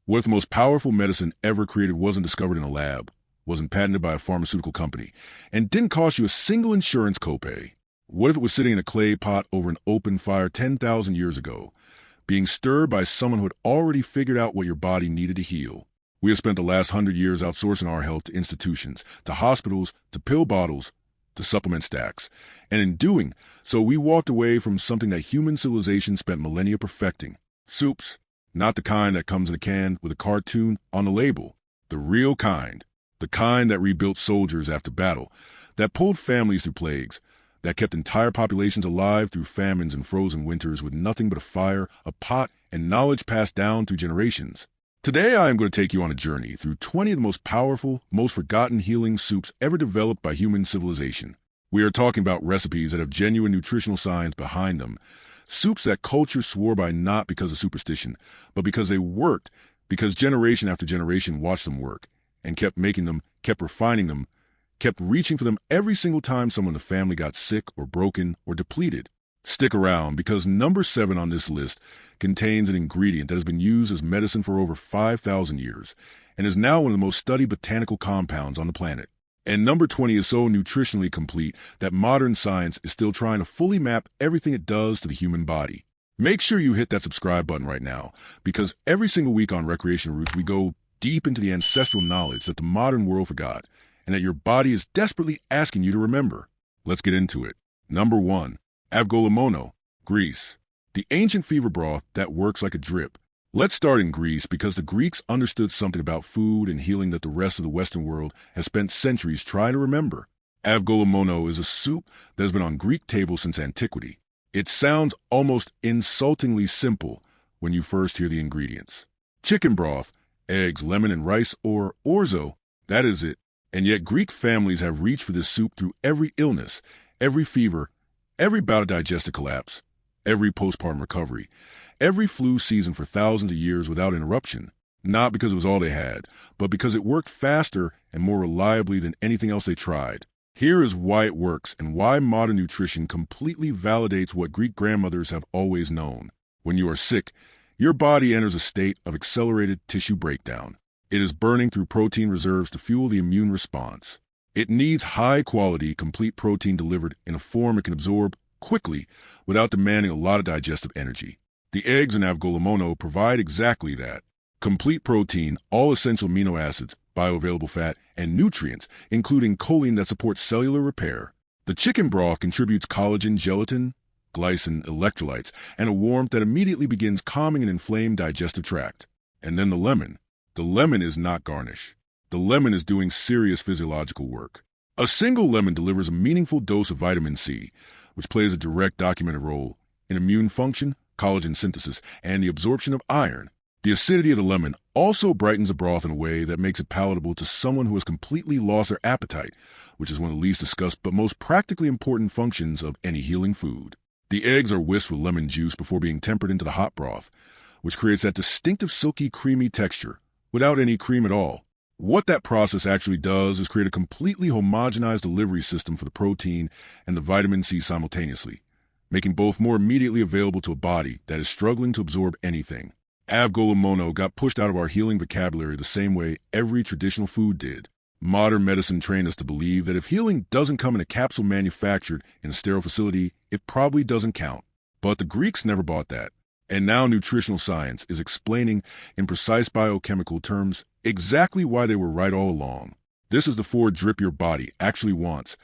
What if the most powerful medicine ever created wasn't discovered in a lab, wasn't patented by a pharmaceutical company, and didn't cost you a single insurance copay? What if it was sitting in a clay pot over an open fire 10,000 years ago, being stirred by someone who had already figured out what your body needed to heal? We have spent the last 100 years outsourcing our health to institutions, to hospitals, to pill bottles, to supplement stacks. And in doing so, we walked away from something that human civilization spent millennia perfecting. Soups. Not the kind that comes in a can with a cartoon on the label. The real kind. The kind that rebuilt soldiers after battle, that pulled families through plagues, that kept entire populations alive through famines and frozen winters with nothing but a fire, a pot, and knowledge passed down through generations. Today I am going to take you on a journey through 20 of the most powerful, most forgotten healing soups ever developed by human civilization. We are talking about recipes that have genuine nutritional science behind them, soups that culture swore by not because of superstition, but because they worked, because generation after generation watched them work, and kept making them, kept refining them, kept reaching for them every single time someone in the family got sick or broken or depleted. Stick around, because number 7 on this list contains an ingredient that has been used as medicine for over 5,000 years and is now one of the most studied botanical compounds on the planet. And number 20 is so nutritionally complete that modern science is still trying to fully map everything it does to the human body. Make sure you hit that subscribe button right now, because every single week on Recreational Roots we go deep into the ancestral knowledge that the modern world forgot and that your body is desperately asking you to remember. Let's get into it. Number 1. Avgolemono, Greece. The ancient fever broth that works like a drip. Let's start in Greece, because the Greeks understood something about food and healing that the rest of the Western world has spent centuries trying to remember. Avgolemono is a soup that has been on Greek tables since antiquity. It sounds almost insultingly simple when you first hear the ingredients. Chicken broth, eggs, lemon, and rice, or orzo, that is it. And yet Greek families have reached for this soup through every illness, every fever, every bout of digestive collapse, every postpartum recovery, every flu season for thousands of years without interruption. Not because it was all they had, but because it worked faster and more reliably than anything else they tried. Here is why it works and why modern nutrition completely validates what Greek grandmothers have always known. When you are sick, your body enters a state of accelerated tissue breakdown. It is burning through protein reserves to fuel the immune response. It needs high-quality, complete protein delivered in a form it can absorb quickly without demanding a lot of digestive energy. The eggs in Avgolemono provide exactly that. Complete protein, all essential amino acids, bioavailable fat, and nutrients, including choline that supports cellular repair. The chicken broth contributes collagen, gelatin, glycine, electrolytes, and a warmth that immediately begins calming an inflamed digestive tract. And then the lemon. The lemon is not garnish. The lemon is doing serious physiological work. A single lemon delivers a meaningful dose of vitamin C, which plays a direct documented role in immune function, collagen synthesis, and the absorption of iron. The acidity of the lemon also brightens the broth in a way that makes it palatable to someone who has completely lost their appetite, which is one of the least discussed but most practically important functions of any healing food. The eggs are whisked with lemon juice before being tempered into the hot broth, which creates that distinctive silky, creamy texture without any cream at all. What that process actually does is create a completely homogenized delivery system for the protein and the vitamin C simultaneously, making both more immediately available to a body that is struggling to absorb anything. Avgolemono got pushed out of our healing vocabulary the same way every traditional food did. Modern medicine trained us to believe that if healing doesn't come in a capsule manufactured in a sterile facility, it probably doesn't count. But the Greeks never bought that. And now nutritional science is explaining in precise biochemical terms exactly why they were right all along. This is the forward drip your body actually wants,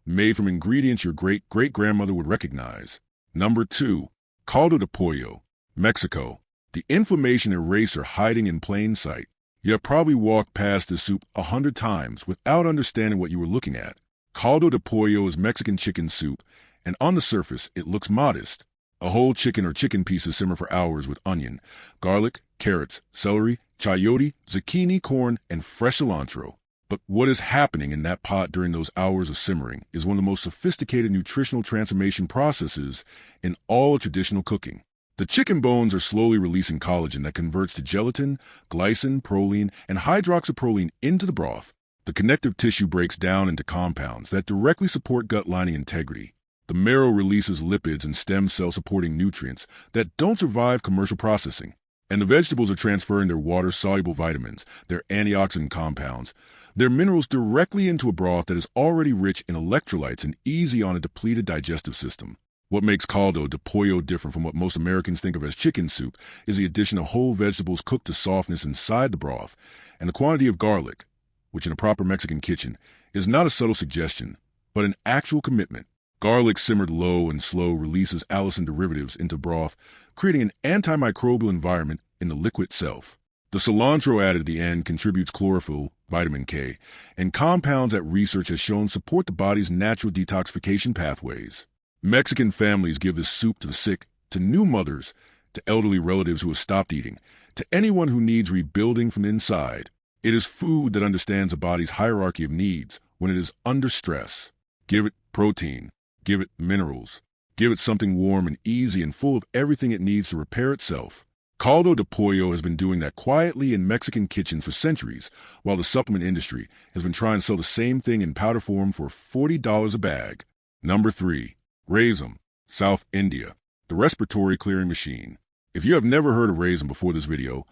made from ingredients your great-great-grandmother would recognize. Number 2. Caldo de Pollo, Mexico. The inflammation eraser hiding in plain sight. You have probably walked past this soup 100 times without understanding what you were looking at. Caldo de Pollo is Mexican chicken soup, and on the surface it looks modest. A whole chicken or chicken pieces simmer for hours with onion, garlic, carrots, celery, chayote, zucchini, corn, and fresh cilantro. But what is happening in that pot during those hours of simmering is one of the most sophisticated nutritional transformation processes in all of traditional cooking. The chicken bones are slowly releasing collagen that converts to gelatin, glycine, proline, and hydroxyproline into the broth. The connective tissue breaks down into compounds that directly support gut lining integrity. The marrow releases lipids and stem cell supporting nutrients that don't survive commercial processing. And the vegetables are transferring their water-soluble vitamins, their antioxidant compounds, their minerals directly into a broth that is already rich in electrolytes and easy on a depleted digestive system. What makes Caldo de Pollo different from what most Americans think of as chicken soup is the addition of whole vegetables cooked to softness inside the broth, and the quantity of garlic, which in a proper Mexican kitchen is not a subtle suggestion, but an actual commitment. Garlic simmered low and slow releases allicin derivatives into broth, creating an antimicrobial environment in the liquid itself. The cilantro added at the end contributes chlorophyll, vitamin K, and compounds that research has shown support the body's natural detoxification pathways. Mexican families give this soup to the sick, to new mothers, to elderly relatives who have stopped eating, to anyone who needs rebuilding from inside. It is food that understands the body's hierarchy of needs when it is under stress. Give it protein. Give it minerals. Give it something warm and easy and full of everything it needs to repair itself. Caldo de Pollo has been doing that quietly in Mexican kitchens for centuries, while the supplement industry has been trying to sell the same thing in powder form for $40 a bag. Number 3. Rasam, South India, the respiratory clearing machine. If you have never heard of Rasam before this video,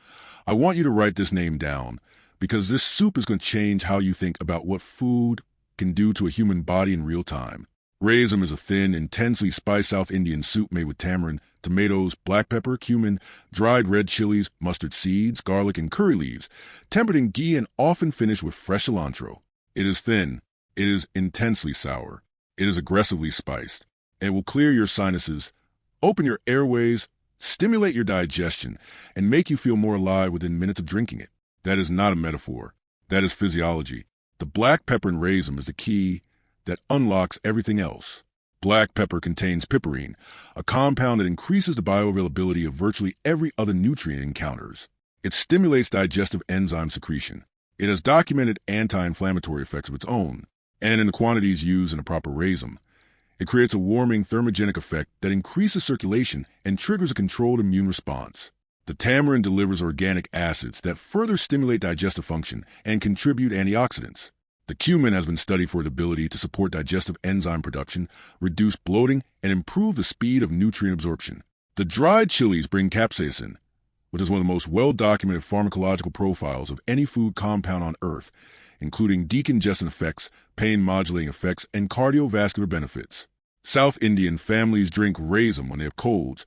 I want you to write this name down, because this soup is going to change how you think about what food can do to a human body in real time. Rasam is a thin, intensely spiced South Indian soup made with tamarind, tomatoes, black pepper, cumin, dried red chilies, mustard seeds, garlic, and curry leaves, tempered in ghee and often finished with fresh cilantro. It is thin. It is intensely sour. It is aggressively spiced. And it will clear your sinuses, open your airways, stimulate your digestion, and make you feel more alive within minutes of drinking it. That is not a metaphor. That is physiology. The black pepper in Rasam is the key that unlocks everything else. Black pepper contains piperine, a compound that increases the bioavailability of virtually every other nutrient it encounters. It stimulates digestive enzyme secretion. It has documented anti-inflammatory effects of its own, and in the quantities used in a proper Rasam, it creates a warming thermogenic effect that increases circulation and triggers a controlled immune response. The tamarind delivers organic acids that further stimulate digestive function and contribute antioxidants. The cumin has been studied for its ability to support digestive enzyme production, reduce bloating, and improve the speed of nutrient absorption. The dried chilies bring capsaicin, which is one of the most well-documented pharmacological profiles of any food compound on Earth, including decongestant effects, pain-modulating effects, and cardiovascular benefits. South Indian families drink Rasam when they have colds,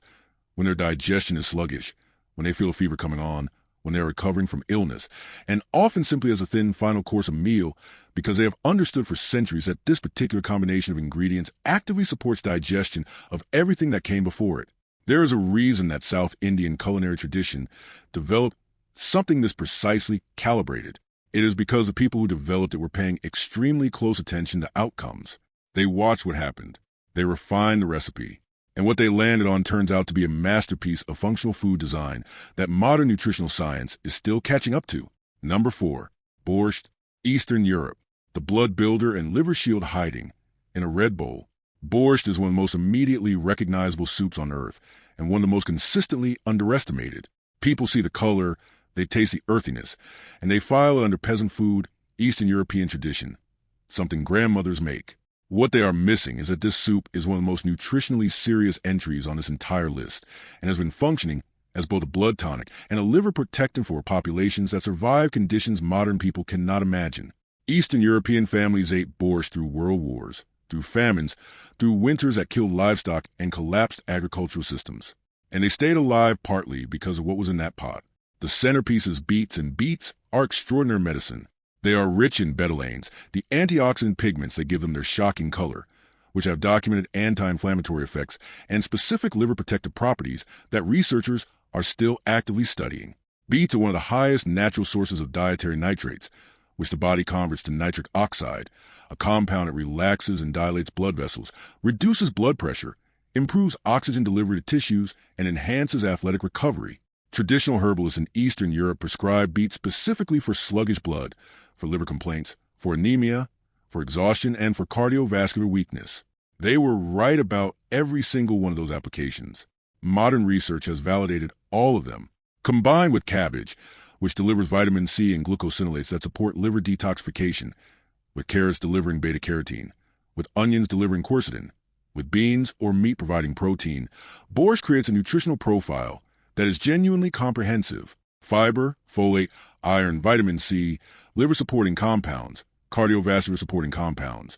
when their digestion is sluggish, when they feel a fever coming on, when they are recovering from illness, and often simply as a thin final course of meal because they have understood for centuries that this particular combination of ingredients actively supports digestion of everything that came before it. There is a reason that South Indian culinary tradition developed something this precisely calibrated. It is because the people who developed it were paying extremely close attention to outcomes. They watched what happened. They refined the recipe. And what they landed on turns out to be a masterpiece of functional food design that modern nutritional science is still catching up to. Number 4. Borscht, Eastern Europe, the blood builder and liver shield hiding in a red bowl. Borscht is one of the most immediately recognizable soups on Earth and one of the most consistently underestimated. People see the color, they taste the earthiness, and they file it under peasant food, Eastern European tradition, something grandmothers make. What they are missing is that this soup is one of the most nutritionally serious entries on this entire list and has been functioning as both a blood tonic and a liver protectant for populations that survive conditions modern people cannot imagine. Eastern European families ate borscht through world wars, through famines, through winters that killed livestock and collapsed agricultural systems. And they stayed alive partly because of what was in that pot. The centerpiece is beets, and beets are extraordinary medicine. They are rich in betalains, the antioxidant pigments that give them their shocking color, which have documented anti-inflammatory effects and specific liver protective properties that researchers are still actively studying. Beets are one of the highest natural sources of dietary nitrates, which the body converts to nitric oxide, a compound that relaxes and dilates blood vessels, reduces blood pressure, improves oxygen delivery to tissues, and enhances athletic recovery. Traditional herbalists in Eastern Europe prescribe beets specifically for sluggish blood, for liver complaints, for anemia, for exhaustion, and for cardiovascular weakness. They were right about every single one of those applications. Modern research has validated all of them. Combined with cabbage, which delivers vitamin C and glucosinolates that support liver detoxification, with carrots delivering beta-carotene, with onions delivering quercetin, with beans or meat providing protein, borscht creates a nutritional profile that is genuinely comprehensive. Fiber, folate, iron, vitamin C, liver-supporting compounds, cardiovascular-supporting compounds,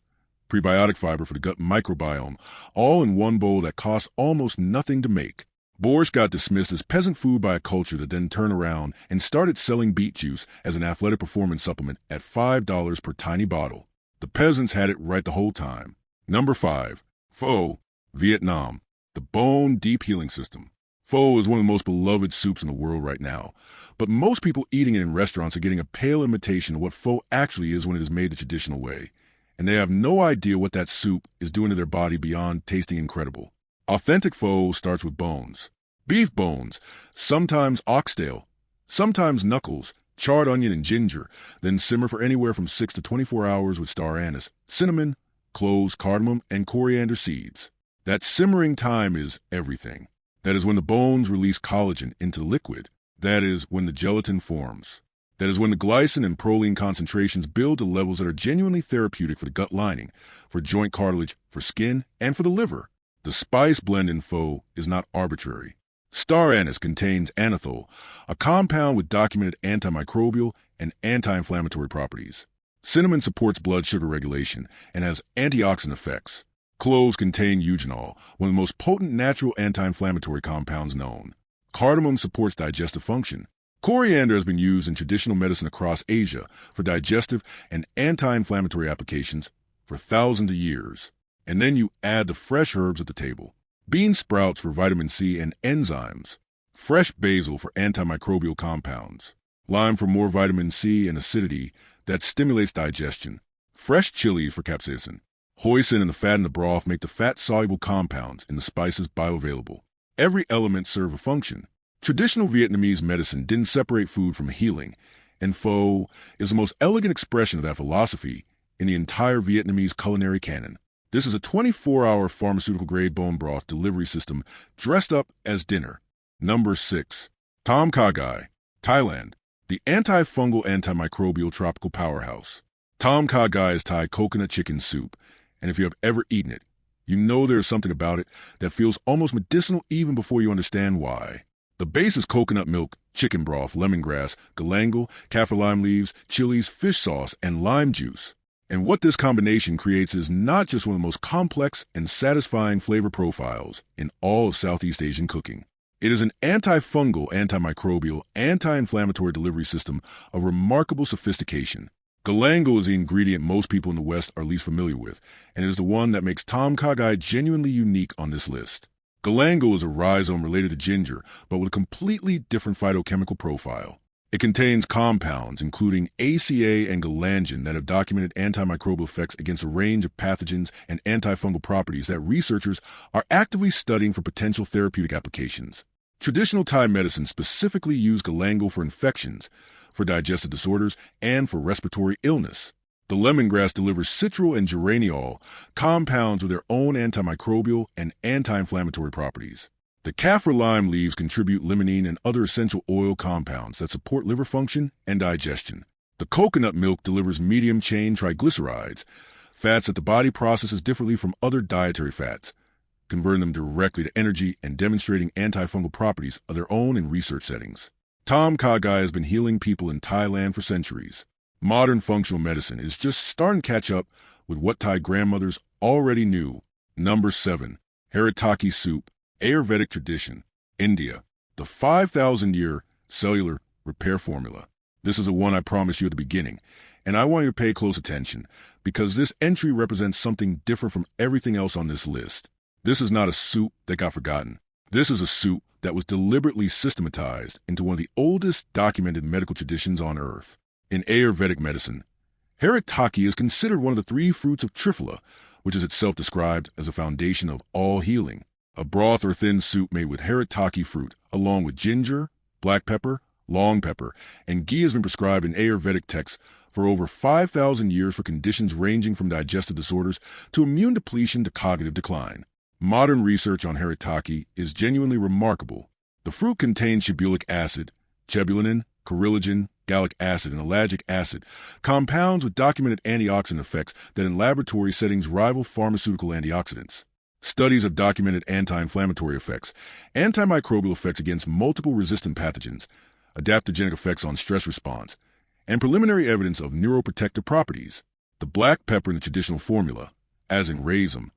prebiotic fiber for the gut microbiome, all in one bowl that costs almost nothing to make. Borscht got dismissed as peasant food by a culture that then turned around and started selling beet juice as an athletic performance supplement at $5 per tiny bottle. The peasants had it right the whole time. Number 5. Pho, Vietnam, the bone-deep healing system. Pho is one of the most beloved soups in the world right now, but most people eating it in restaurants are getting a pale imitation of what pho actually is when it is made the traditional way, and they have no idea what that soup is doing to their body beyond tasting incredible. Authentic pho starts with bones. Beef bones, sometimes oxtail, sometimes knuckles, charred onion and ginger, then simmer for anywhere from 6 to 24 hours with star anise, cinnamon, cloves, cardamom, and coriander seeds. That simmering time is everything. That is when the bones release collagen into the liquid. That is when the gelatin forms. That is when the glycine and proline concentrations build to levels that are genuinely therapeutic for the gut lining, for joint cartilage, for skin, and for the liver. The spice blend in pho is not arbitrary. Star anise contains anethole, a compound with documented antimicrobial and anti-inflammatory properties. Cinnamon supports blood sugar regulation and has antioxidant effects. Cloves contain eugenol, one of the most potent natural anti-inflammatory compounds known. Cardamom supports digestive function. Coriander has been used in traditional medicine across Asia for digestive and anti-inflammatory applications for thousands of years. And then you add the fresh herbs at the table. Bean sprouts for vitamin C and enzymes. Fresh basil for antimicrobial compounds. Lime for more vitamin C and acidity that stimulates digestion. Fresh chilies for capsaicin. Hoisin and the fat in the broth make the fat-soluble compounds in the spices bioavailable. Every element serves a function. Traditional Vietnamese medicine didn't separate food from healing, and pho is the most elegant expression of that philosophy in the entire Vietnamese culinary canon. This is a 24-hour pharmaceutical-grade bone broth delivery system dressed up as dinner. Number 6. Tom Kha Gai, Thailand, the antifungal antimicrobial tropical powerhouse. Tom Kha Gai is Thai coconut chicken soup, and if you have ever eaten it, you know there's something about it that feels almost medicinal even before you understand why. The base is coconut milk, chicken broth, lemongrass, galangal, kaffir lime leaves, chilies, fish sauce, and lime juice. And what this combination creates is not just one of the most complex and satisfying flavor profiles in all of Southeast Asian cooking. It is an antifungal, antimicrobial, anti-inflammatory delivery system of remarkable sophistication. Galangal is the ingredient most people in the West are least familiar with, and it is the one that makes Tom Kha Gai genuinely unique on this list. Galangal is a rhizome related to ginger, but with a completely different phytochemical profile. It contains compounds, including ACA and galangal, that have documented antimicrobial effects against a range of pathogens and antifungal properties that researchers are actively studying for potential therapeutic applications. Traditional Thai medicine specifically used galangal for infections, for digestive disorders, and for respiratory illness. The lemongrass delivers citral and geraniol, compounds with their own antimicrobial and anti-inflammatory properties. The kaffir lime leaves contribute limonene and other essential oil compounds that support liver function and digestion. The coconut milk delivers medium-chain triglycerides, fats that the body processes differently from other dietary fats, converting them directly to energy and demonstrating antifungal properties of their own in research settings. Tom Kha Gai has been healing people in Thailand for centuries. Modern functional medicine is just starting to catch up with what Thai grandmothers already knew. Number 7. Haritaki Soup, Ayurvedic tradition, India, the 5,000-year cellular repair formula. This is the one I promised you at the beginning, and I want you to pay close attention because this entry represents something different from everything else on this list. This is not a soup that got forgotten. This is a soup that was deliberately systematized into one of the oldest documented medical traditions on earth. In Ayurvedic medicine, Haritaki is considered one of the 3 fruits of Triphala, which is itself described as a foundation of all healing. A broth or thin soup made with Haritaki fruit, along with ginger, black pepper, long pepper, and ghee has been prescribed in Ayurvedic texts for over 5,000 years for conditions ranging from digestive disorders to immune depletion to cognitive decline. Modern research on Haritaki is genuinely remarkable. The fruit contains shibulic acid, chebulinin, carriligen, gallic acid, and ellagic acid, compounds with documented antioxidant effects that in laboratory settings rival pharmaceutical antioxidants. Studies have documented anti-inflammatory effects, antimicrobial effects against multiple resistant pathogens, adaptogenic effects on stress response, and preliminary evidence of neuroprotective properties. The black pepper in the traditional formula, as in Rasam,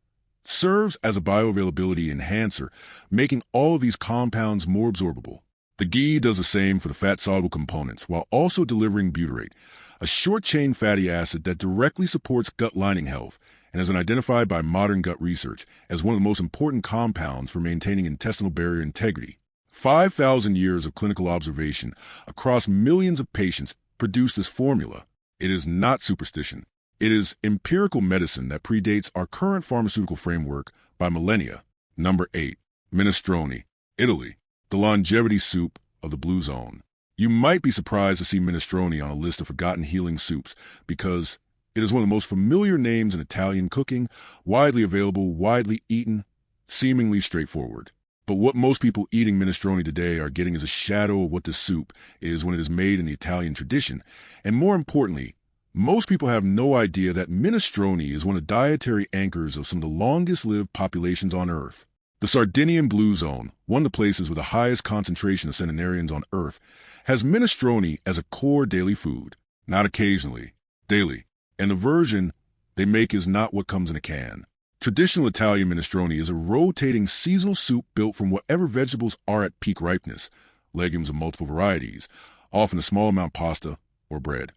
serves as a bioavailability enhancer, making all of these compounds more absorbable. The ghee does the same for the fat-soluble components, while also delivering butyrate, a short-chain fatty acid that directly supports gut lining health and has been identified by modern gut research as one of the most important compounds for maintaining intestinal barrier integrity. 5,000 years of clinical observation across millions of patients produce this formula. It is not superstition. It is empirical medicine that predates our current pharmaceutical framework by millennia. Number 8. Minestrone, Italy, the longevity soup of the Blue Zone. You might be surprised to see minestrone on a list of forgotten healing soups because it is one of the most familiar names in Italian cooking, widely available, widely eaten, seemingly straightforward. But what most people eating minestrone today are getting is a shadow of what this soup is when it is made in the Italian tradition. And more importantly, most people have no idea that minestrone is one of the dietary anchors of some of the longest-lived populations on Earth. The Sardinian Blue Zone, one of the places with the highest concentration of centenarians on Earth, has minestrone as a core daily food, not occasionally, daily. And the version they make is not what comes in a can. Traditional Italian minestrone is a rotating seasonal soup built from whatever vegetables are at peak ripeness, legumes of multiple varieties, often a small amount of pasta or bread,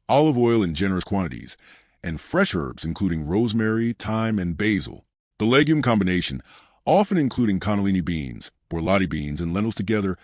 olive oil in generous quantities, and fresh herbs including rosemary, thyme, and basil. The legume combination, often including cannellini beans, borlotti beans, and lentils together,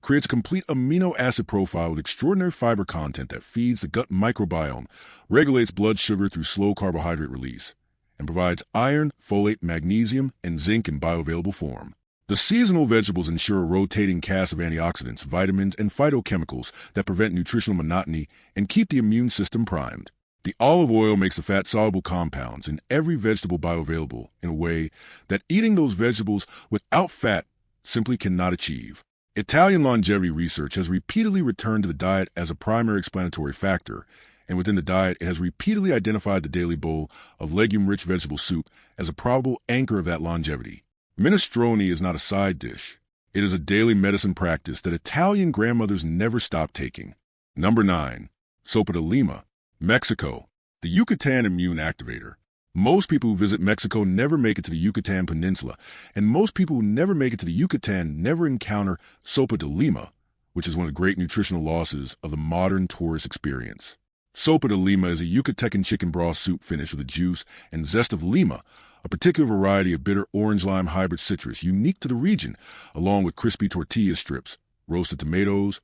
creates a complete amino acid profile with extraordinary fiber content that feeds the gut microbiome, regulates blood sugar through slow carbohydrate release, and provides iron, folate, magnesium, and zinc in bioavailable form. The seasonal vegetables ensure a rotating cast of antioxidants, vitamins, and phytochemicals that prevent nutritional monotony and keep the immune system primed. The olive oil makes the fat-soluble compounds in every vegetable bioavailable in a way that eating those vegetables without fat simply cannot achieve. Italian longevity research has repeatedly returned to the diet as a primary explanatory factor, and within the diet it has repeatedly identified the daily bowl of legume-rich vegetable soup as a probable anchor of that longevity. Minestrone is not a side dish. It is a daily medicine practice that Italian grandmothers never stopped taking. Number 9. Sopa de Lima, Mexico, the Yucatan immune activator. Most people who visit Mexico never make it to the Yucatan Peninsula, and most people who never make it to the Yucatan never encounter Sopa de Lima, which is one of the great nutritional losses of the modern tourist experience. Sopa de Lima is a Yucatecan chicken broth soup finished with the juice and zest of lima, a particular variety of bitter orange-lime hybrid citrus unique to the region, along with crispy tortilla strips, roasted tomatoes,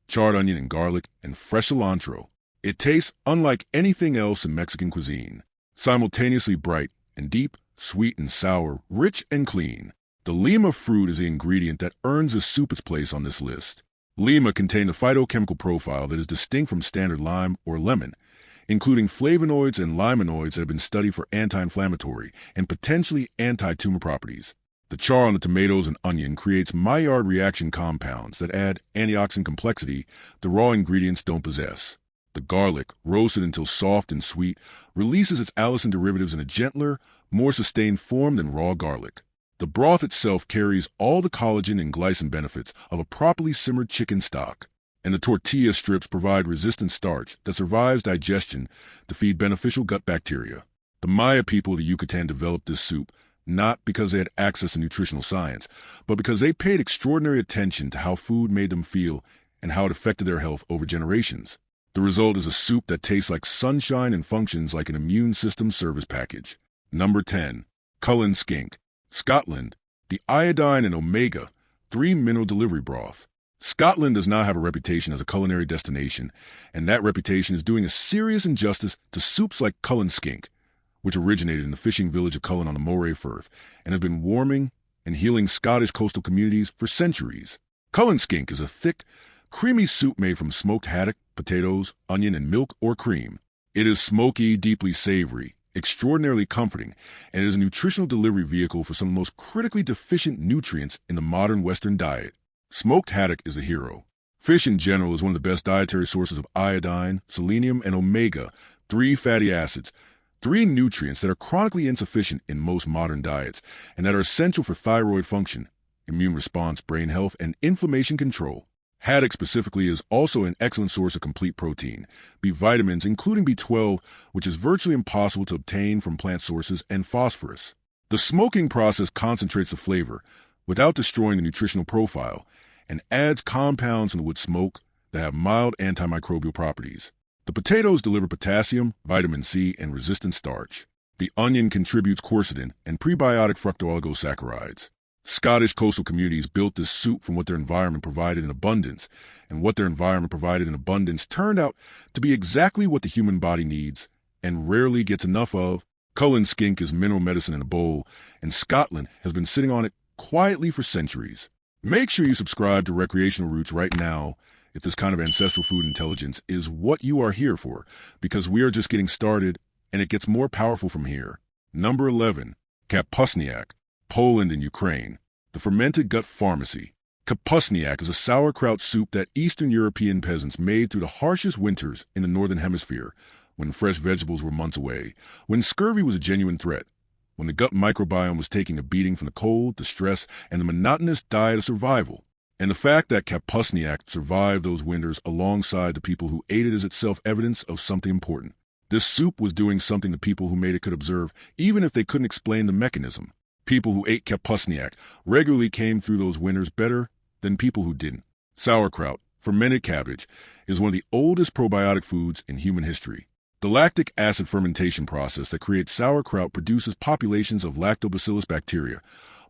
charred onion and garlic, and fresh cilantro. It tastes unlike anything else in Mexican cuisine. Simultaneously bright and deep, sweet and sour, rich and clean. The lima fruit is the ingredient that earns the soup its place on this list. Lima contains a phytochemical profile that is distinct from standard lime or lemon, including flavonoids and limonoids that have been studied for anti-inflammatory and potentially anti-tumor properties. The char on the tomatoes and onion creates Maillard reaction compounds that add antioxidant complexity the raw ingredients don't possess. The garlic, roasted until soft and sweet, releases its allicin derivatives in a gentler, more sustained form than raw garlic. The broth itself carries all the collagen and glycine benefits of a properly simmered chicken stock, and the tortilla strips provide resistant starch that survives digestion to feed beneficial gut bacteria. The Maya people of the Yucatan developed this soup not because they had access to nutritional science, but because they paid extraordinary attention to how food made them feel and how it affected their health over generations. The result is a soup that tastes like sunshine and functions like an immune system service package. Number 10. Cullen Skink, Scotland, the iodine and omega-3 mineral delivery broth. Scotland does not have a reputation as a culinary destination, and that reputation is doing a serious injustice to soups like Cullen Skink, which originated in the fishing village of Cullen on the Moray Firth and have been warming and healing Scottish coastal communities for centuries. Cullen Skink is a thick, creamy soup made from smoked haddock, potatoes, onion, and milk or cream. It is smoky, deeply savory, extraordinarily comforting, and it is a nutritional delivery vehicle for some of the most critically deficient nutrients in the modern Western diet. Smoked haddock is a hero. Fish in general is one of the best dietary sources of iodine, selenium, and omega-3 fatty acids, 3 nutrients that are chronically insufficient in most modern diets and that are essential for thyroid function, immune response, brain health, and inflammation control. Haddock specifically is also an excellent source of complete protein, B vitamins, including B12, which is virtually impossible to obtain from plant sources, and phosphorus. The smoking process concentrates the flavor without destroying the nutritional profile and adds compounds in the wood smoke that have mild antimicrobial properties. The potatoes deliver potassium, vitamin C, and resistant starch. The onion contributes quercetin and prebiotic fructooligosaccharides. Scottish coastal communities built this soup from what their environment provided in abundance, and what their environment provided in abundance turned out to be exactly what the human body needs and rarely gets enough of. Cullen Skink is mineral medicine in a bowl, and Scotland has been sitting on it quietly for centuries. Make sure you subscribe to Recreational Roots right now if this kind of ancestral food intelligence is what you are here for, because we are just getting started, and it gets more powerful from here. Number 11. Kapusniak, Poland and Ukraine. The fermented gut pharmacy. Kapusniak is a sauerkraut soup that Eastern European peasants made through the harshest winters in the Northern Hemisphere, when fresh vegetables were months away, when scurvy was a genuine threat, when the gut microbiome was taking a beating from the cold, the stress, and the monotonous diet of survival. And the fact that Kapusniak survived those winters alongside the people who ate it is itself evidence of something important. This soup was doing something the people who made it could observe, even if they couldn't explain the mechanism. People who ate Kapusniak regularly came through those winters better than people who didn't. Sauerkraut, fermented cabbage, is one of the oldest probiotic foods in human history. The lactic acid fermentation process that creates sauerkraut produces populations of lactobacillus bacteria,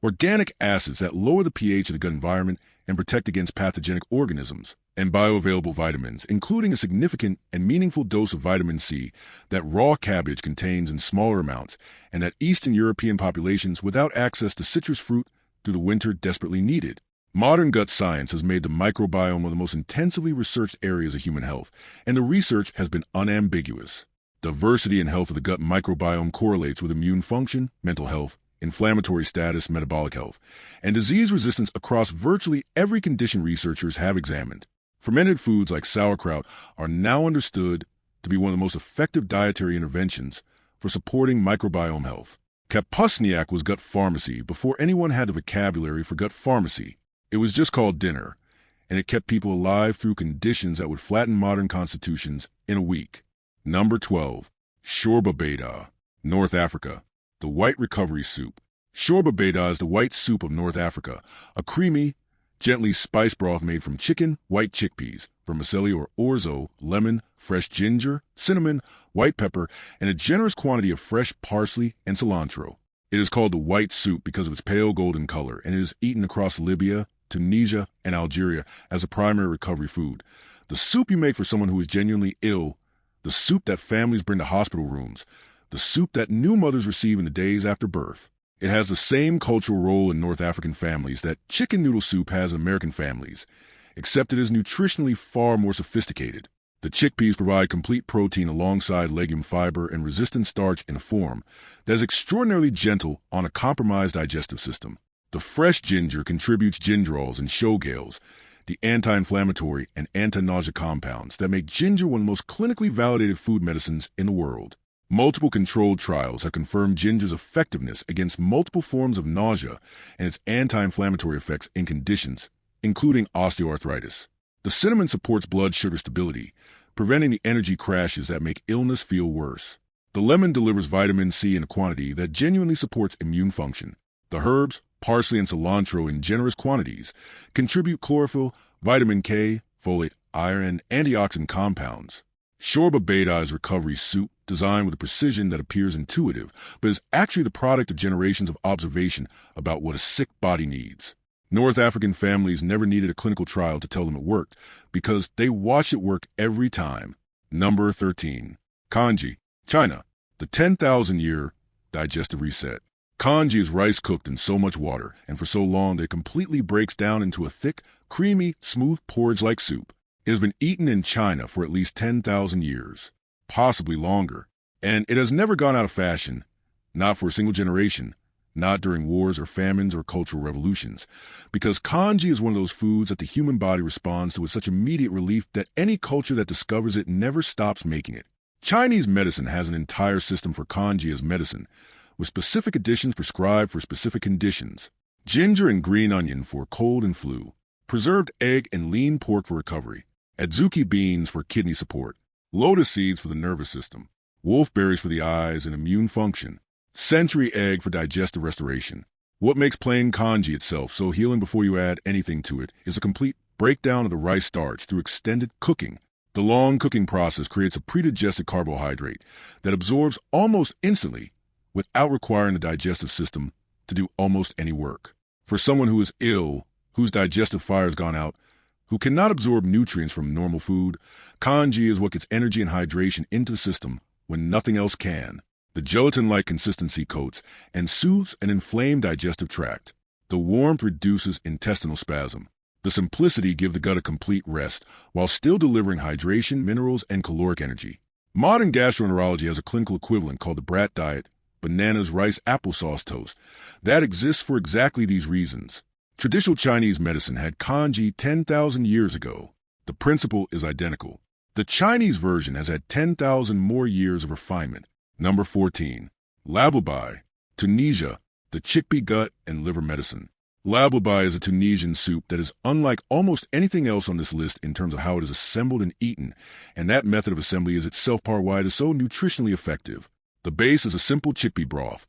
organic acids that lower the pH of the gut environment and protect against pathogenic organisms, and bioavailable vitamins, including a significant and meaningful dose of vitamin C that raw cabbage contains in smaller amounts, and that Eastern European populations without access to citrus fruit through the winter desperately needed. Modern gut science has made the microbiome one of the most intensively researched areas of human health, and the research has been unambiguous. Diversity and health of the gut microbiome correlates with immune function, mental health, inflammatory status, metabolic health, and disease resistance across virtually every condition researchers have examined. Fermented foods like sauerkraut are now understood to be one of the most effective dietary interventions for supporting microbiome health. Kapusniak was gut pharmacy before anyone had the vocabulary for gut pharmacy. It was just called dinner, and it kept people alive through conditions that would flatten modern constitutions in a week. Number 12. Shorba Beida, North Africa. The white recovery soup. Shorba Beida is the white soup of North Africa, a creamy, gently spiced broth made from chicken, white chickpeas, vermicelli or orzo, lemon, fresh ginger, cinnamon, white pepper, and a generous quantity of fresh parsley and cilantro. It is called the white soup because of its pale golden color, and it is eaten across Libya, Tunisia, and Algeria as a primary recovery food. The soup you make for someone who is genuinely ill, the soup that families bring to hospital rooms, the soup that new mothers receive in the days after birth. It has the same cultural role in North African families that chicken noodle soup has in American families, except it is nutritionally far more sophisticated. The chickpeas provide complete protein alongside legume fiber and resistant starch in a form that is extraordinarily gentle on a compromised digestive system. The fresh ginger contributes gingerols and shogales, the anti-inflammatory and anti-nausea compounds that make ginger one of the most clinically validated food medicines in the world. Multiple controlled trials have confirmed ginger's effectiveness against multiple forms of nausea and its anti-inflammatory effects in conditions, including osteoarthritis. The cinnamon supports blood sugar stability, preventing the energy crashes that make illness feel worse. The lemon delivers vitamin C in a quantity that genuinely supports immune function. The herbs, parsley and cilantro in generous quantities, contribute chlorophyll, vitamin K, folate, iron, and antioxidant compounds. Shorba Beida is recovery soup designed with a precision that appears intuitive, but is actually the product of generations of observation about what a sick body needs. North African families never needed a clinical trial to tell them it worked, because they watched it work every time. Number 13. Congee, China. The 10,000-year digestive reset. Congee is rice cooked in so much water, and for so long that it completely breaks down into a thick, creamy, smooth porridge-like soup. It has been eaten in China for at least 10,000 years, possibly longer, and it has never gone out of fashion, not for a single generation, not during wars or famines or cultural revolutions, because congee is one of those foods that the human body responds to with such immediate relief that any culture that discovers it never stops making it. Chinese medicine has an entire system for congee as medicine, with specific additions prescribed for specific conditions. Ginger and green onion for cold and flu. Preserved egg and lean pork for recovery. Adzuki beans for kidney support. Lotus seeds for the nervous system. Wolfberries for the eyes and immune function. Century egg for digestive restoration. What makes plain congee itself so healing before you add anything to it is a complete breakdown of the rice starch through extended cooking. The long cooking process creates a predigested carbohydrate that absorbs almost instantly without requiring the digestive system to do almost any work. For someone who is ill, whose digestive fire has gone out, who cannot absorb nutrients from normal food, congee is what gets energy and hydration into the system when nothing else can. The gelatin-like consistency coats and soothes an inflamed digestive tract. The warmth reduces intestinal spasm. The simplicity gives the gut a complete rest while still delivering hydration, minerals, and caloric energy. Modern gastroenterology has a clinical equivalent called the Brat diet, bananas, rice, applesauce toast, that exists for exactly these reasons. Traditional Chinese medicine had congee 10,000 years ago. The principle is identical. The Chinese version has had 10,000 more years of refinement. Number 14. Lablabi, Tunisia, the chickpea gut and liver medicine. Lablabi is a Tunisian soup that is unlike almost anything else on this list in terms of how it is assembled and eaten, and that method of assembly is itself part why it is so nutritionally effective. The base is a simple chickpea broth,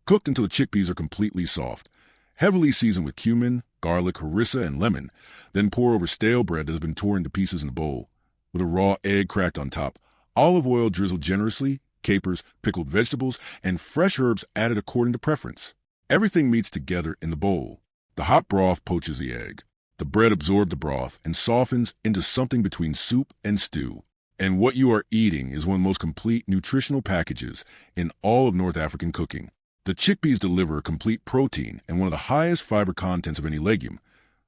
cooked until the chickpeas are completely soft, heavily seasoned with cumin, garlic, harissa, and lemon, then pour over stale bread that has been torn into pieces in a bowl, with a raw egg cracked on top, olive oil drizzled generously, capers, pickled vegetables, and fresh herbs added according to preference. Everything meets together in the bowl. The hot broth poaches the egg. The bread absorbs the broth and softens into something between soup and stew. And what you are eating is one of the most complete nutritional packages in all of North African cooking. The chickpeas deliver a complete protein and one of the highest fiber contents of any legume,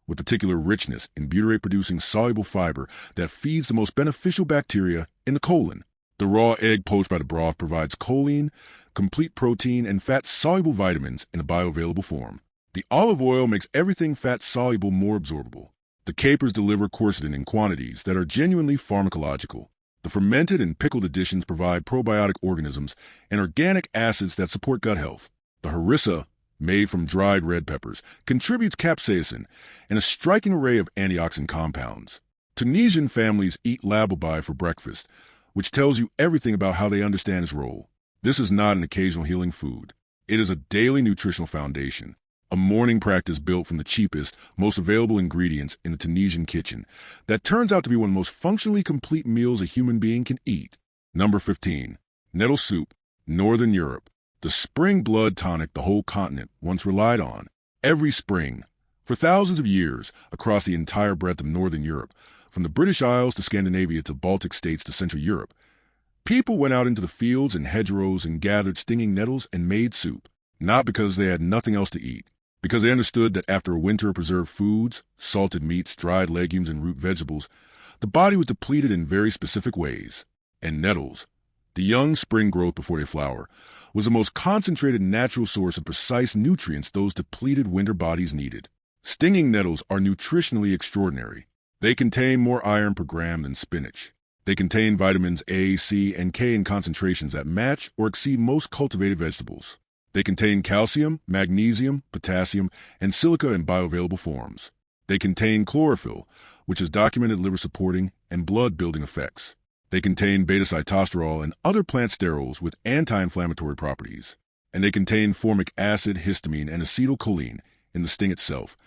with particular richness in butyrate-producing soluble fiber that feeds the most beneficial bacteria in the colon. The raw egg poached by the broth provides choline, complete protein, and fat-soluble vitamins in a bioavailable form. The olive oil makes everything fat-soluble more absorbable. The capers deliver quercetin in quantities that are genuinely pharmacological. The fermented and pickled additions provide probiotic organisms and organic acids that support gut health. The harissa, made from dried red peppers, contributes capsaicin and a striking array of antioxidant compounds. Tunisian families eat lablabi for breakfast, which tells you everything about how they understand its role. This is not an occasional healing food. It is a daily nutritional foundation, a morning practice built from the cheapest, most available ingredients in the Tunisian kitchen that turns out to be one of the most functionally complete meals a human being can eat. Number 15. Nettle Soup, Northern Europe, the spring blood tonic the whole continent once relied on. Every spring, for thousands of years, across the entire breadth of Northern Europe, from the British Isles to Scandinavia to Baltic states to Central Europe, people went out into the fields and hedgerows and gathered stinging nettles and made soup, not because they had nothing else to eat, because they understood that after a winter of preserved foods, salted meats, dried legumes, and root vegetables, the body was depleted in very specific ways. And nettles, the young spring growth before they flower, was the most concentrated natural source of precise nutrients those depleted winter bodies needed. Stinging nettles are nutritionally extraordinary. They contain more iron per gram than spinach. They contain vitamins A, C, and K in concentrations that match or exceed most cultivated vegetables. They contain calcium, magnesium, potassium, and silica in bioavailable forms. They contain chlorophyll, which has documented liver-supporting and blood-building effects. They contain beta-sitosterol and other plant sterols with anti-inflammatory properties. And they contain formic acid, histamine, and acetylcholine in the sting itself,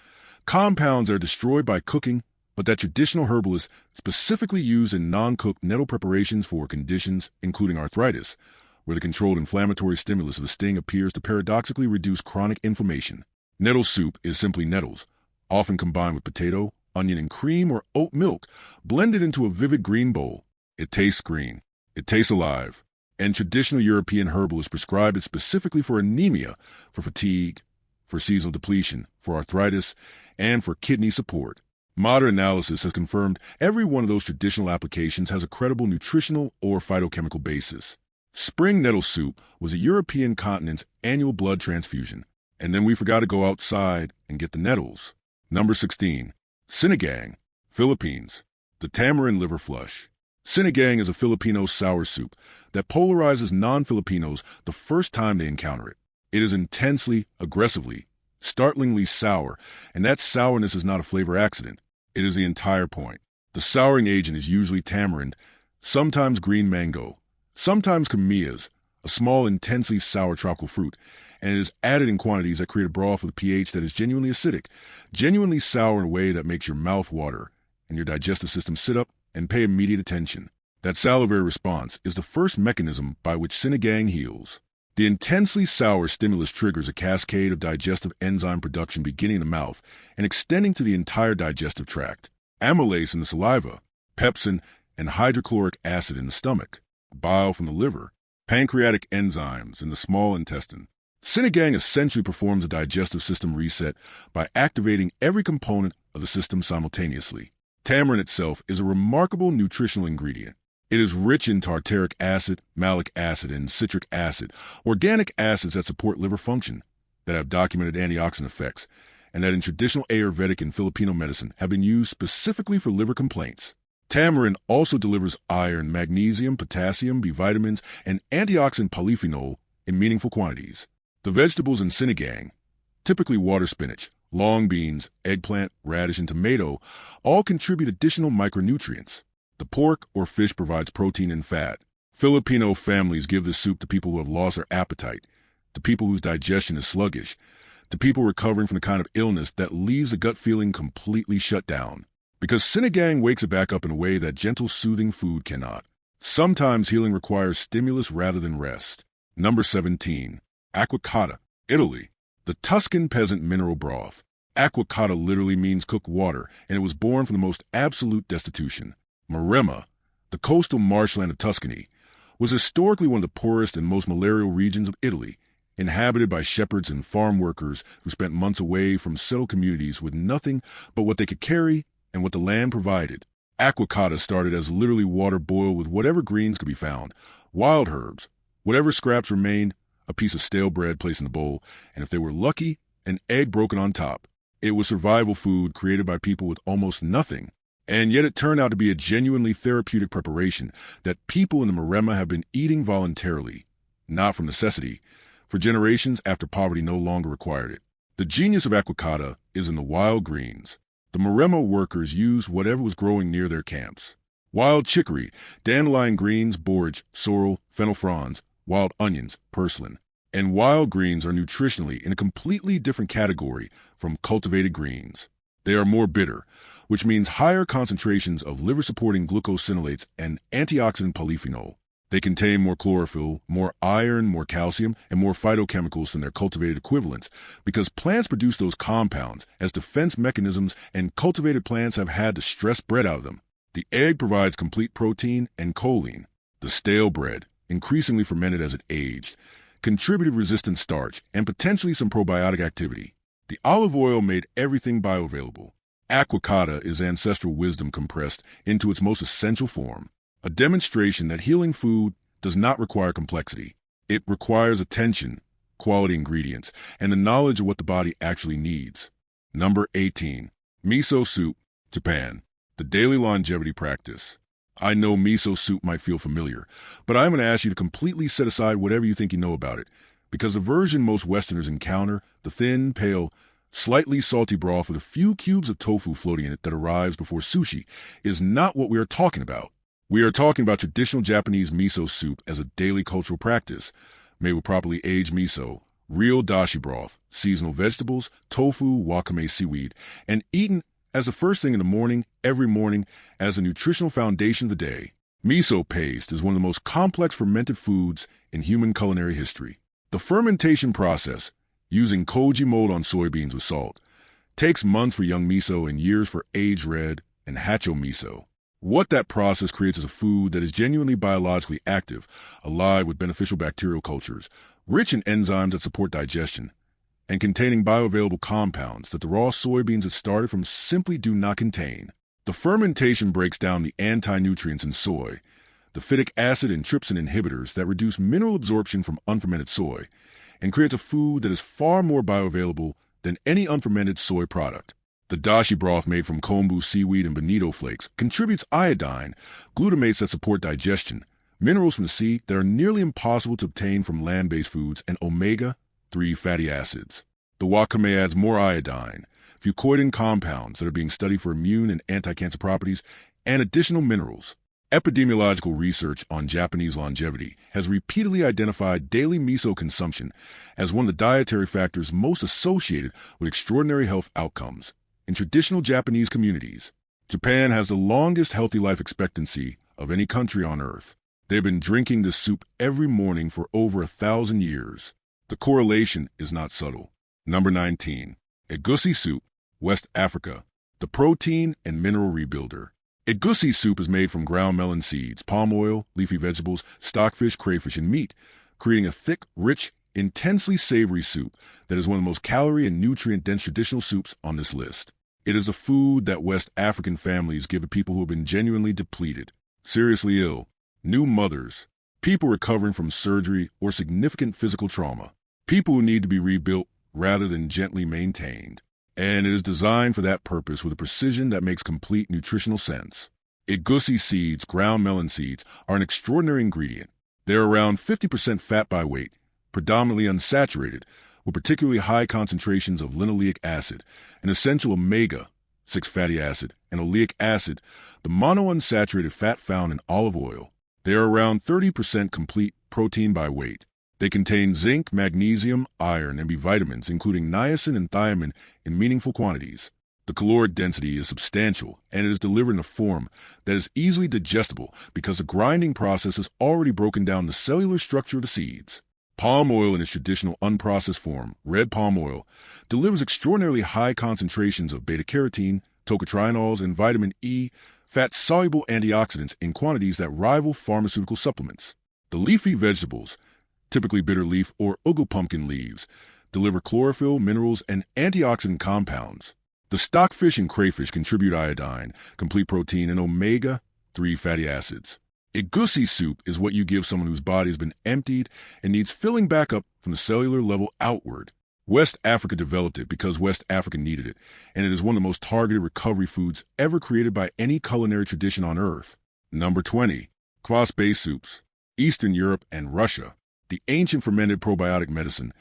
compounds that are destroyed by cooking, but that traditional herbalists specifically use in non-cooked nettle preparations for conditions including arthritis, where the controlled inflammatory stimulus of the sting appears to paradoxically reduce chronic inflammation. Nettle soup is simply nettles, often combined with potato, onion, and cream or oat milk, blended into a vivid green bowl. It tastes green. It tastes alive. And traditional European herbalists prescribe it specifically for anemia, for fatigue, for seasonal depletion, for arthritis, and for kidney support. Modern analysis has confirmed every one of those traditional applications has a credible nutritional or phytochemical basis. Spring nettle soup was a European continent's annual blood transfusion, and then we forgot to go outside and get the nettles. Number 16. Sinigang, Philippines, the tamarind liver flush. Sinigang is a Filipino sour soup that polarizes non-Filipinos the first time they encounter it. It is intensely, aggressively, startlingly sour, and that sourness is not a flavor accident. It is the entire point. The souring agent is usually tamarind, sometimes green mango, sometimes camellias, a small, intensely sour tropical fruit, and it is added in quantities that create a broth with a pH that is genuinely acidic, genuinely sour in a way that makes your mouth water and your digestive system sit up and pay immediate attention. That salivary response is the first mechanism by which sinigang heals. The intensely sour stimulus triggers a cascade of digestive enzyme production beginning in the mouth and extending to the entire digestive tract. Amylase in the saliva, pepsin and hydrochloric acid in the stomach, bile from the liver, pancreatic enzymes in the small intestine. Sinigang essentially performs a digestive system reset by activating every component of the system simultaneously. Tamarind itself is a remarkable nutritional ingredient. It is rich in tartaric acid, malic acid, and citric acid, organic acids that support liver function, that have documented antioxidant effects, and that in traditional Ayurvedic and Filipino medicine have been used specifically for liver complaints. Tamarind also delivers iron, magnesium, potassium, B vitamins, and antioxidant polyphenol in meaningful quantities. The vegetables in sinigang, typically water spinach, long beans, eggplant, radish, and tomato, all contribute additional micronutrients. The pork or fish provides protein and fat. Filipino families give this soup to people who have lost their appetite, to people whose digestion is sluggish, to people recovering from the kind of illness that leaves the gut feeling completely shut down. Because sinigang wakes it back up in a way that gentle, soothing food cannot. Sometimes healing requires stimulus rather than rest. Number 17. Acquacotta, Italy. The Tuscan peasant mineral broth. Acquacotta literally means cooked water, and it was born from the most absolute destitution. Maremma, the coastal marshland of Tuscany, was historically one of the poorest and most malarial regions of Italy, inhabited by shepherds and farm workers who spent months away from settled communities with nothing but what they could carry and what the land provided. Acquacotta started as literally water boiled with whatever greens could be found, wild herbs, whatever scraps remained, a piece of stale bread placed in the bowl, and if they were lucky, an egg broken on top. It was survival food created by people with almost nothing. And yet it turned out to be a genuinely therapeutic preparation that people in the Maremma have been eating voluntarily, not from necessity, for generations after poverty no longer required it. The genius of Acquacotta is in the wild greens. The Maremma workers used whatever was growing near their camps. Wild chicory, dandelion greens, borage, sorrel, fennel fronds, wild onions, purslane. And wild greens are nutritionally in a completely different category from cultivated greens. They are more bitter, which means higher concentrations of liver-supporting glucosinolates and antioxidant polyphenol. They contain more chlorophyll, more iron, more calcium, and more phytochemicals than their cultivated equivalents, because plants produce those compounds as defense mechanisms, and cultivated plants have had to stress bread out of them. The egg provides complete protein and choline. The stale bread, increasingly fermented as it aged, contributed resistant starch and potentially some probiotic activity. The olive oil made everything bioavailable. Acquacotta is ancestral wisdom compressed into its most essential form, a demonstration that healing food does not require complexity. It requires attention, quality ingredients, and the knowledge of what the body actually needs. Number 18. Miso Soup, Japan. The daily longevity practice. I know miso soup might feel familiar, but I'm going to ask you to completely set aside whatever you think you know about it, because the version most Westerners encounter, the thin, pale, slightly salty broth with a few cubes of tofu floating in it that arrives before sushi, is not what we are talking about. We are talking about traditional Japanese miso soup as a daily cultural practice, made with properly aged miso, real dashi broth, seasonal vegetables, tofu, wakame seaweed, and eaten as the first thing in the morning, every morning, as a nutritional foundation of the day. Miso paste is one of the most complex fermented foods in human culinary history. The fermentation process, using Congee mold on soybeans with salt, takes months for young miso and years for aged red and hacho miso. What that process creates is a food that is genuinely biologically active, alive with beneficial bacterial cultures, rich in enzymes that support digestion, and containing bioavailable compounds that the raw soybeans it started from simply do not contain. The fermentation breaks down the anti-nutrients in soy, the phytic acid and trypsin inhibitors that reduce mineral absorption from unfermented soy, and creates a food that is far more bioavailable than any unfermented soy product. The dashi broth made from kombu seaweed and bonito flakes contributes iodine, glutamates that support digestion, minerals from the sea that are nearly impossible to obtain from land-based foods, and omega-3 fatty acids. The wakame adds more iodine, fucoidin compounds that are being studied for immune and anti-cancer properties, and additional minerals. Epidemiological research on Japanese longevity has repeatedly identified daily miso consumption as one of the dietary factors most associated with extraordinary health outcomes. In traditional Japanese communities, Japan has the longest healthy life expectancy of any country on earth. They've been drinking this soup every morning for over 1,000 years. The correlation is not subtle. Number 19. Egusi Soup, West Africa, the protein and mineral rebuilder. Egusi soup is made from ground melon seeds, palm oil, leafy vegetables, stockfish, crayfish, and meat, creating a thick, rich, intensely savory soup that is one of the most calorie and nutrient-dense traditional soups on this list. It is a food that West African families give to people who have been genuinely depleted, seriously ill, new mothers, people recovering from surgery or significant physical trauma, people who need to be rebuilt rather than gently maintained. And it is designed for that purpose with a precision that makes complete nutritional sense. Egusi seeds, ground melon seeds, are an extraordinary ingredient. They are around 50% fat by weight, predominantly unsaturated, with particularly high concentrations of linoleic acid, an essential omega-6 fatty acid, and oleic acid, the monounsaturated fat found in olive oil. They are around 30% complete protein by weight. They contain zinc, magnesium, iron, and B vitamins, including niacin and thiamine, in meaningful quantities. The caloric density is substantial, and it is delivered in a form that is easily digestible because the grinding process has already broken down the cellular structure of the seeds. Palm oil in its traditional unprocessed form, red palm oil, delivers extraordinarily high concentrations of beta-carotene, tocotrienols, and vitamin E, fat-soluble antioxidants in quantities that rival pharmaceutical supplements. The leafy vegetables, typically bitter leaf or ugu pumpkin leaves, deliver chlorophyll, minerals, and antioxidant compounds. The stockfish and crayfish contribute iodine, complete protein, and omega-3 fatty acids. Egusi soup is what you give someone whose body has been emptied and needs filling back up from the cellular level outward. West Africa developed it because West Africa needed it, and it is one of the most targeted recovery foods ever created by any culinary tradition on earth. Number 20. Kvass-Based Soups, Eastern Europe and Russia. The ancient fermented probiotic medicine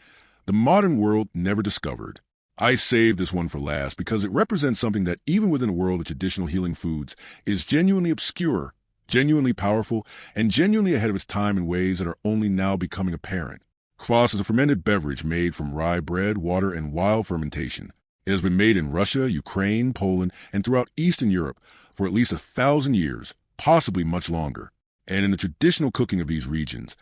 the modern world never discovered. I saved this one for last because it represents something that even within a world of traditional healing foods is genuinely obscure, genuinely powerful, and genuinely ahead of its time in ways that are only now becoming apparent. Kvass is a fermented beverage made from rye bread, water, and wild fermentation. It has been made in Russia, Ukraine, Poland, and throughout Eastern Europe for at least 1,000 years, possibly much longer. And in the traditional cooking of these regions,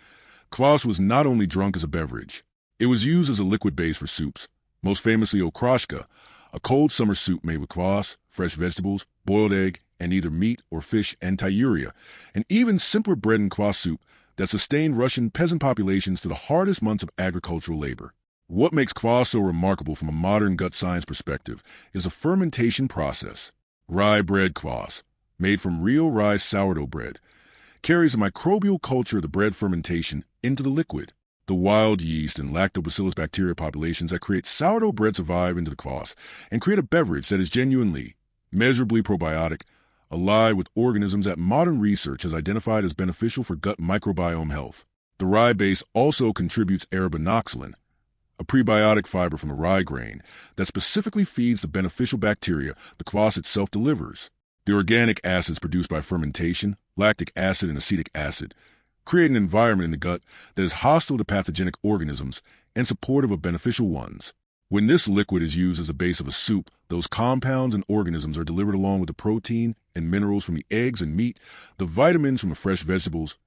kvass was not only drunk as a beverage. It was used as a liquid base for soups, most famously okroshka, a cold summer soup made with kvass, fresh vegetables, boiled egg, and either meat or fish, and tyuria, and even simpler bread and kvass soup that sustained Russian peasant populations through the hardest months of agricultural labor. What makes kvass so remarkable from a modern gut science perspective is the fermentation process. Rye bread kvass, made from real rye sourdough bread, carries the microbial culture of the bread fermentation into the liquid. The wild yeast and lactobacillus bacteria populations that create sourdough bread survive into the kvass and create a beverage that is genuinely, measurably probiotic, alive with organisms that modern research has identified as beneficial for gut microbiome health. The rye base also contributes arabinoxolin, a prebiotic fiber from the rye grain that specifically feeds the beneficial bacteria the kvass itself delivers. The organic acids produced by fermentation, lactic acid and acetic acid, create an environment in the gut that is hostile to pathogenic organisms and supportive of beneficial ones. When this liquid is used as a base of a soup, those compounds and organisms are delivered along with the protein and minerals from the eggs and meat, the vitamins from the fresh vegetables,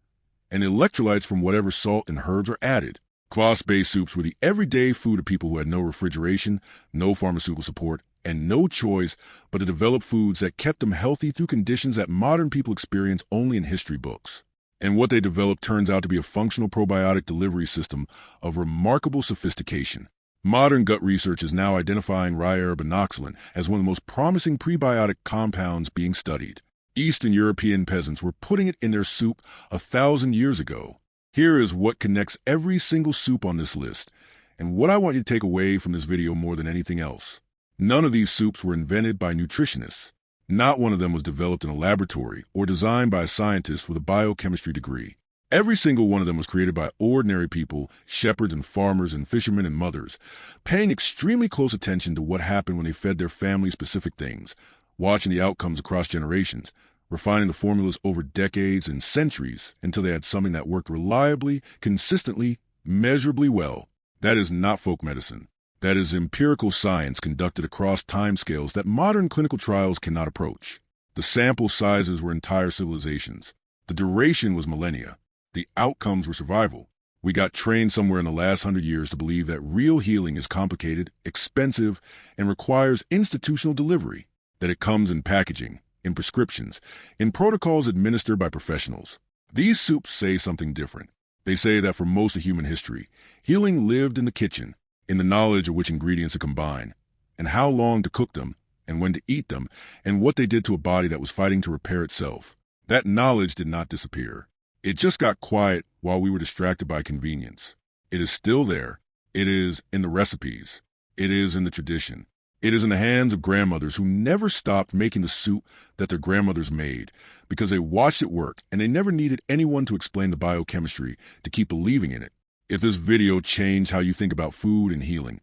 and the electrolytes from whatever salt and herbs are added. Kvass-based soups were the everyday food of people who had no refrigeration, no pharmaceutical support, and no choice but to develop foods that kept them healthy through conditions that modern people experience only in history books. And what they developed turns out to be a functional probiotic delivery system of remarkable sophistication. Modern gut research is now identifying rye arabinoxolin as one of the most promising prebiotic compounds being studied. Eastern European peasants were putting it in their soup 1,000 years ago. Here is what connects every single soup on this list, and what I want you to take away from this video more than anything else. None of these soups were invented by nutritionists. Not one of them was developed in a laboratory or designed by a scientist with a biochemistry degree. Every single one of them was created by ordinary people, shepherds and farmers and fishermen and mothers, paying extremely close attention to what happened when they fed their family specific things, watching the outcomes across generations, refining the formulas over decades and centuries until they had something that worked reliably, consistently, measurably well. That is not folk medicine. That is empirical science conducted across timescales that modern clinical trials cannot approach. The sample sizes were entire civilizations. The duration was millennia. The outcomes were survival. We got trained somewhere in the last 100 years to believe that real healing is complicated, expensive, and requires institutional delivery, that it comes in packaging, in prescriptions, in protocols administered by professionals. These soups say something different. They say that for most of human history, healing lived in the kitchen, in the knowledge of which ingredients to combine, and how long to cook them, and when to eat them, and what they did to a body that was fighting to repair itself. That knowledge did not disappear. It just got quiet while we were distracted by convenience. It is still there. It is in the recipes. It is in the tradition. It is in the hands of grandmothers who never stopped making the soup that their grandmothers made because they watched it work and they never needed anyone to explain the biochemistry to keep believing in it. If this video changed how you think about food and healing,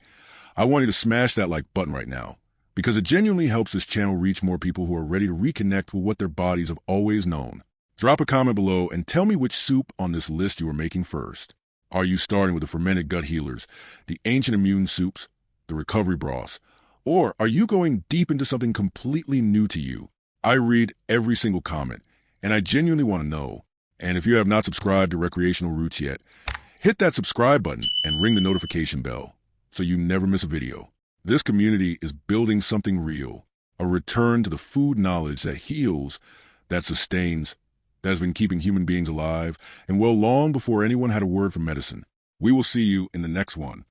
I want you to smash that like button right now because it genuinely helps this channel reach more people who are ready to reconnect with what their bodies have always known. Drop a comment below and tell me which soup on this list you are making first. Are you starting with the fermented gut healers, the ancient immune soups, the recovery broths, or are you going deep into something completely new to you? I read every single comment, and I genuinely want to know. And if you have not subscribed to Recreational Roots yet, hit that subscribe button and ring the notification bell so you never miss a video. This community is building something real, a return to the food knowledge that heals, that sustains, that has been keeping human beings alive, and well long before anyone had a word for medicine. We will see you in the next one.